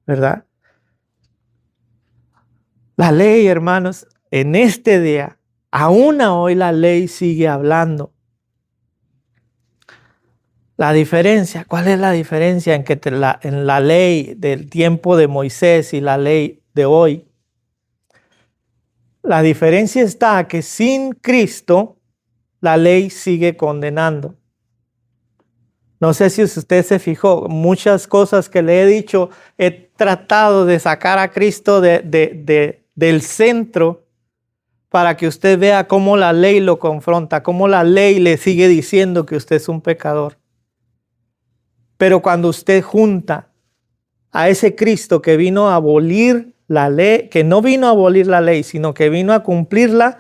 ¿verdad? La ley, hermanos, en este día, aún hoy la ley sigue hablando. La diferencia, ¿cuál es la diferencia en la ley del tiempo de Moisés y la ley de hoy? La diferencia está que sin Cristo la ley sigue condenando. No sé si usted se fijó, muchas cosas que le he dicho, he tratado de sacar a Cristo del centro para que usted vea cómo la ley lo confronta, cómo la ley le sigue diciendo que usted es un pecador. Pero cuando usted junta a ese Cristo que vino a abolir la ley, que no vino a abolir la ley, sino que vino a cumplirla,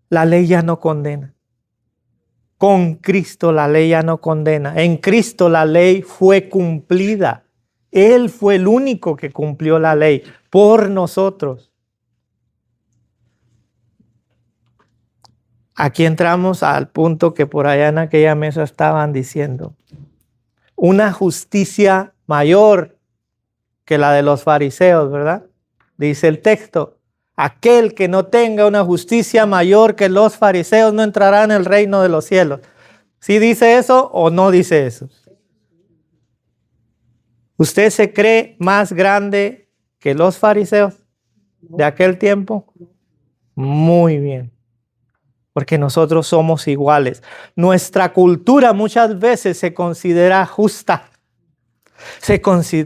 la ley ya no condena. Con Cristo la ley ya no condena. En Cristo la ley fue cumplida. Él fue el único que cumplió la ley por nosotros. Aquí entramos al punto que por allá en aquella mesa estaban diciendo. Una justicia mayor que la de los fariseos, ¿verdad? Dice el texto. Aquel que no tenga una justicia mayor que los fariseos no entrará en el reino de los cielos. ¿Sí dice eso o no dice eso? ¿Usted se cree más grande que los fariseos de aquel tiempo? Muy bien. Porque nosotros somos iguales. Nuestra cultura muchas veces se considera justa.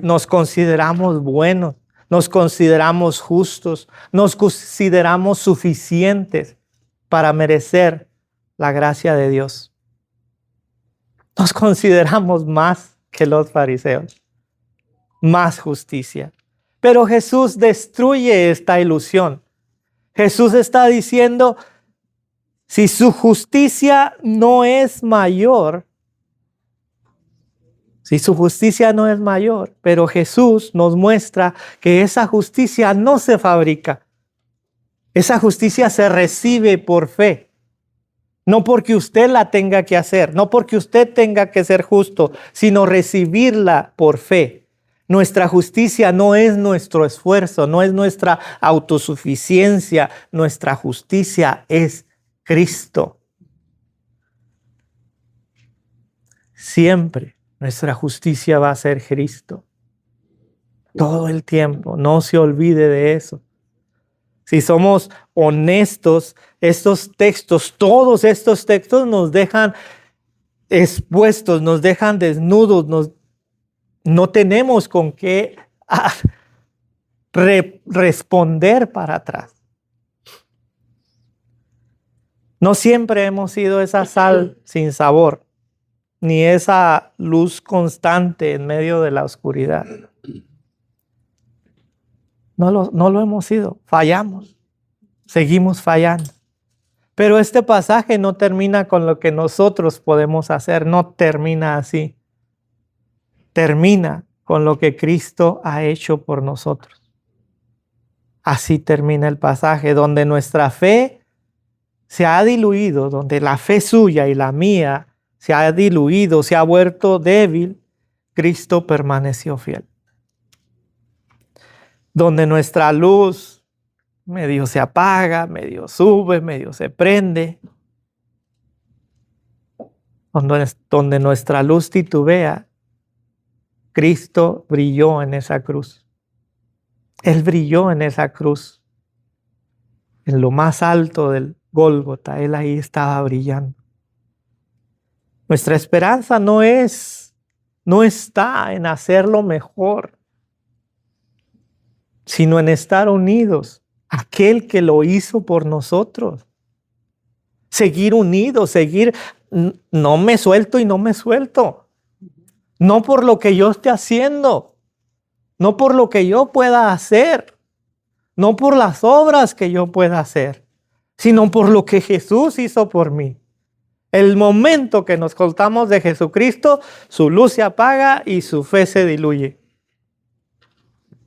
Nos consideramos buenos. Nos consideramos justos, nos consideramos suficientes para merecer la gracia de Dios. Nos consideramos más que los fariseos, más justicia. Pero Jesús destruye esta ilusión. Jesús está diciendo, si su justicia no es mayor, si su justicia no es mayor, pero Jesús nos muestra que esa justicia no se fabrica. Esa justicia se recibe por fe. No porque usted la tenga que hacer, no porque usted tenga que ser justo, sino recibirla por fe. Nuestra justicia no es nuestro esfuerzo, no es nuestra autosuficiencia. Nuestra justicia es Cristo. Siempre. Nuestra justicia va a ser Cristo. Todo el tiempo. No se olvide de eso. Si somos honestos, estos textos, todos estos textos nos dejan expuestos, nos dejan desnudos. No tenemos con qué responder para atrás. No siempre hemos sido esa sal sin sabor, ni esa luz constante en medio de la oscuridad. No lo hemos sido. Fallamos. Seguimos fallando. Pero este pasaje no termina con lo que nosotros podemos hacer. No termina así. Termina con lo que Cristo ha hecho por nosotros. Así termina el pasaje, donde nuestra fe se ha diluido, donde la fe suya y la mía se ha diluido, se ha vuelto débil, Cristo permaneció fiel. Donde nuestra luz medio se apaga, medio sube, medio se prende. Donde nuestra luz titubea, Cristo brilló en esa cruz. Él brilló en esa cruz. En lo más alto del Gólgota, Él ahí estaba brillando. Nuestra esperanza no está en hacerlo mejor, sino en estar unidos a aquel que lo hizo por nosotros. Seguir unidos, no me suelto y no me suelto. No por lo que yo esté haciendo, no por lo que yo pueda hacer, no por las obras que yo pueda hacer, sino por lo que Jesús hizo por mí. El momento que nos soltamos de Jesucristo, su luz se apaga y su fe se diluye.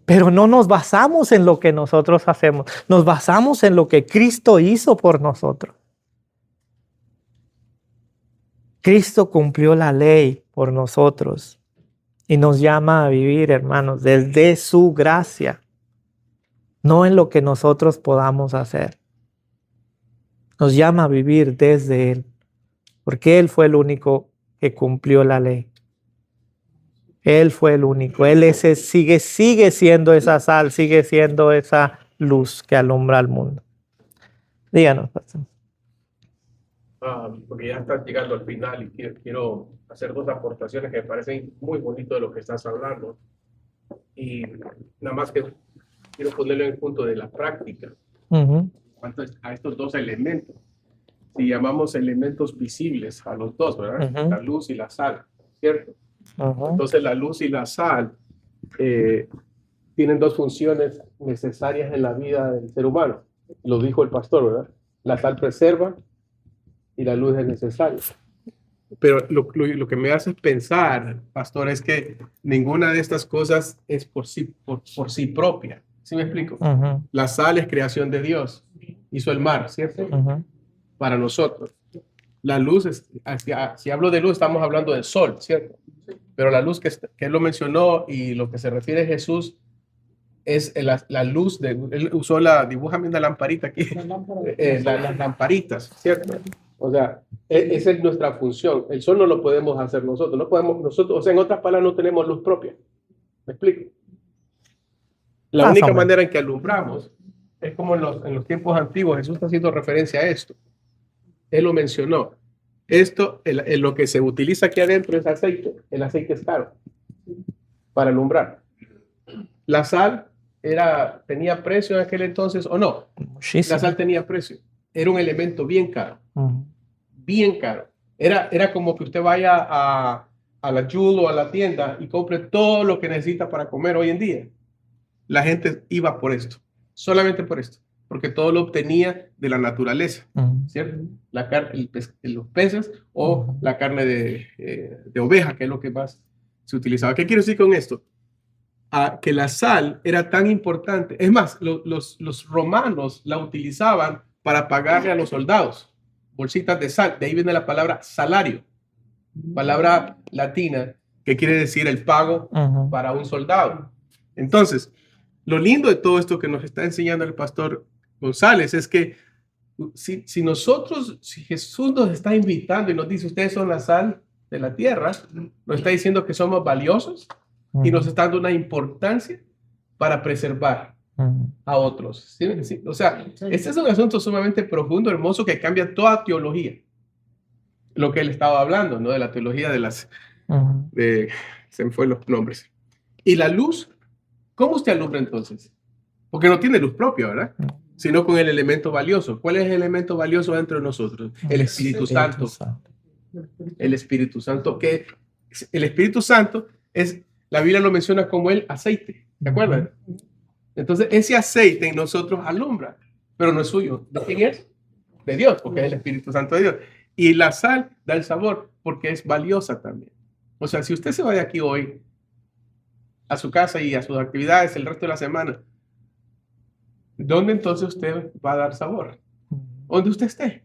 Pero no nos basamos en lo que nosotros hacemos, nos basamos en lo que Cristo hizo por nosotros. Cristo cumplió la ley por nosotros y nos llama a vivir, hermanos, desde su gracia, no en lo que nosotros podamos hacer. Nos llama a vivir desde Él, porque Él fue el único que cumplió la ley. Él fue el único. Él sigue siendo esa sal, sigue siendo esa luz que alumbra al mundo. Díganos, pastor. porque ya estás llegando al final y quiero hacer dos aportaciones que me parecen muy bonito de lo que estás hablando. Y nada más que quiero ponerlo en el punto de la práctica. Ujú, Cuanto a estos dos elementos, si llamamos elementos visibles a los dos, ¿verdad? Ujú. La luz y la sal, ¿cierto? ujú, Entonces la luz y la sal tienen dos funciones necesarias en la vida del ser humano. Lo dijo el pastor, ¿verdad? La sal preserva y la luz es necesaria. Pero lo que me hace pensar, pastor, es que ninguna de estas cosas es por sí propia. ¿Sí me explico? ujú, La sal es creación de Dios. Hizo el mar, ¿cierto? ujú, Para nosotros. La luz, si hablo de luz, estamos hablando del sol, ¿cierto? Pero la luz que él lo mencionó y lo que se refiere a Jesús es la luz él usó dibújame una lamparita aquí, las lamparitas, ¿cierto? O sea, esa es nuestra función. El sol no lo podemos hacer nosotros, no podemos nosotros, o sea, en otras palabras, no tenemos luz propia. ¿Me explico? La Más o única menos. manera en que alumbramos es como en los tiempos antiguos. Jesús está haciendo referencia a esto. Él lo mencionó. Esto, lo que se utiliza aquí adentro es aceite. El aceite es caro para alumbrar. La sal tenía precio en aquel entonces o no. La Muchísimo. sal tenía precio. Era un elemento bien caro. Ujú, Bien caro. Era como que usted vaya a la Jewel o a la tienda y compre todo lo que necesita para comer hoy en día. La gente iba por esto, solamente por esto, porque todo lo obtenía de la naturaleza, ujú, ¿cierto? La carne, los peces o Ujú. la carne de oveja, que es lo que más se utilizaba. ¿Qué quiero decir con esto? Que la sal era tan importante. Es más, los romanos la utilizaban para pagarle a los soldados bolsitas de sal. De ahí viene la palabra salario, palabra latina que quiere decir el pago Ujú. para un soldado. Entonces, lo lindo de todo esto que nos está enseñando el pastor González es que si Jesús nos está invitando y nos dice, ustedes son la sal de la tierra, nos está diciendo que somos valiosos y nos está dando una importancia para preservar Ujú. a otros. ¿Sí? ¿Sí? O sea, este es un asunto sumamente profundo, hermoso, que cambia toda teología. Lo que él estaba hablando, ¿no? De la teología Ujú. se me fue los nombres. Y la luz, ¿cómo usted alumbra entonces? Porque no tiene luz propia, ¿verdad? Sino con el elemento valioso. ¿Cuál es el elemento valioso dentro de nosotros? El Espíritu Santo. El Espíritu Santo, que el Espíritu Santo la Biblia lo menciona como el aceite, ¿de acuerdo? Entonces, ese aceite en nosotros alumbra, pero no es suyo. ¿De quién es? De Dios, porque es el Espíritu Santo de Dios. Y la sal da el sabor, porque es valiosa también. O sea, si usted se va de aquí hoy a su casa y a sus actividades el resto de la semana, ¿dónde entonces usted va a dar sabor? Donde usted esté.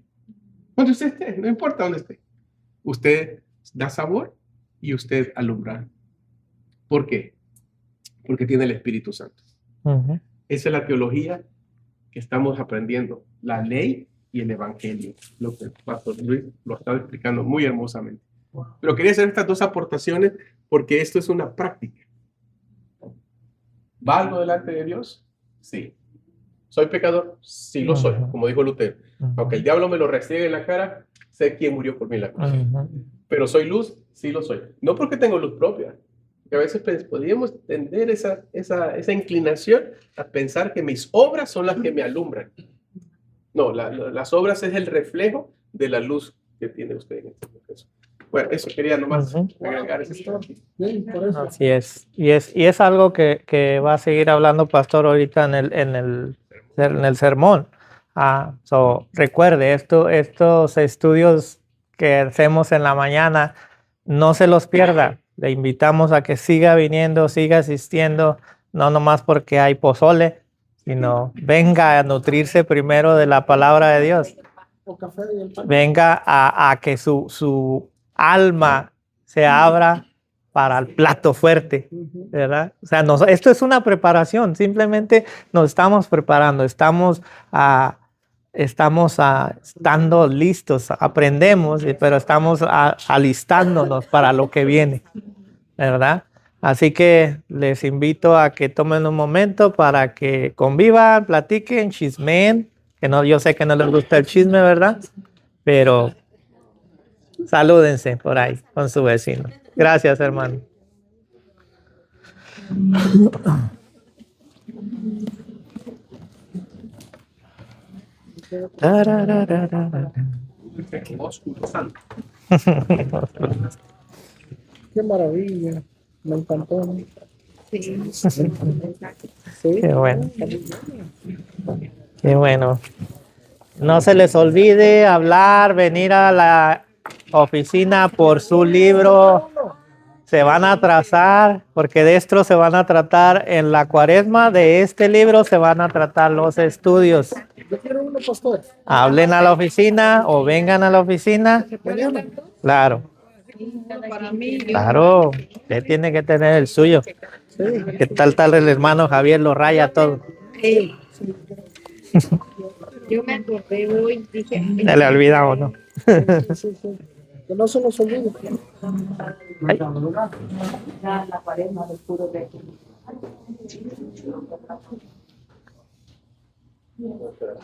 Donde usted esté, no importa dónde esté. Usted da sabor y usted alumbra. ¿Por qué? Porque tiene el Espíritu Santo. Ujú. Esa es la teología que estamos aprendiendo. La ley y el evangelio. Lo que el pastor Luis lo está explicando muy hermosamente. Pero quería hacer estas dos aportaciones porque esto es una práctica. ¿Valgo delante de Dios? Sí. ¿Soy pecador? Sí lo soy, como dijo Lutero. Aunque el diablo me lo restregue en la cara, sé quién murió por mí en la cruz. Pero ¿soy luz? Sí lo soy. No porque tengo luz propia. Porque a veces podríamos tener esa inclinación a pensar que mis obras son las que me alumbran. No, las obras es el reflejo de la luz que tiene usted en este proceso. Bueno, eso quería nomás agregar ese aquí. Así es. Y es algo que va a seguir hablando Pastor ahorita en el sermón. Recuerde, estos estudios que hacemos en la mañana, no se los pierda. Le invitamos a que siga viniendo, siga asistiendo, no nomás porque hay pozole, sino venga a nutrirse primero de la palabra de Dios. O café y el pan. Venga a que su alma se abra para el plato fuerte, ¿verdad? O sea, esto es una preparación, simplemente nos estamos preparando, estamos estando listos, aprendemos, pero estamos alistándonos para lo que viene, ¿verdad? Así que les invito a que tomen un momento para que convivan, platiquen, chismeen, que no, yo sé que no les gusta el chisme, ¿verdad? Pero Salúdense por ahí con su vecino. Gracias, hermano. Ósculo santo. Qué maravilla. Me encantó. Sí. Qué bueno. Qué bueno. No se les olvide hablar, venir a la oficina por su libro. Se van a atrasar porque de esto se van a tratar en la cuaresma. De este libro se van a tratar los estudios. Yo quiero uno, pastor. Hablen a la oficina o vengan a la oficina. Mañana. Claro. Claro, usted tiene que tener el suyo. ¿Qué tal el hermano Javier lo raya todo? Yo me acordé hoy, dije. Se le olvida o no. Sí. Que no se nos olvide. La cuaresma del puro de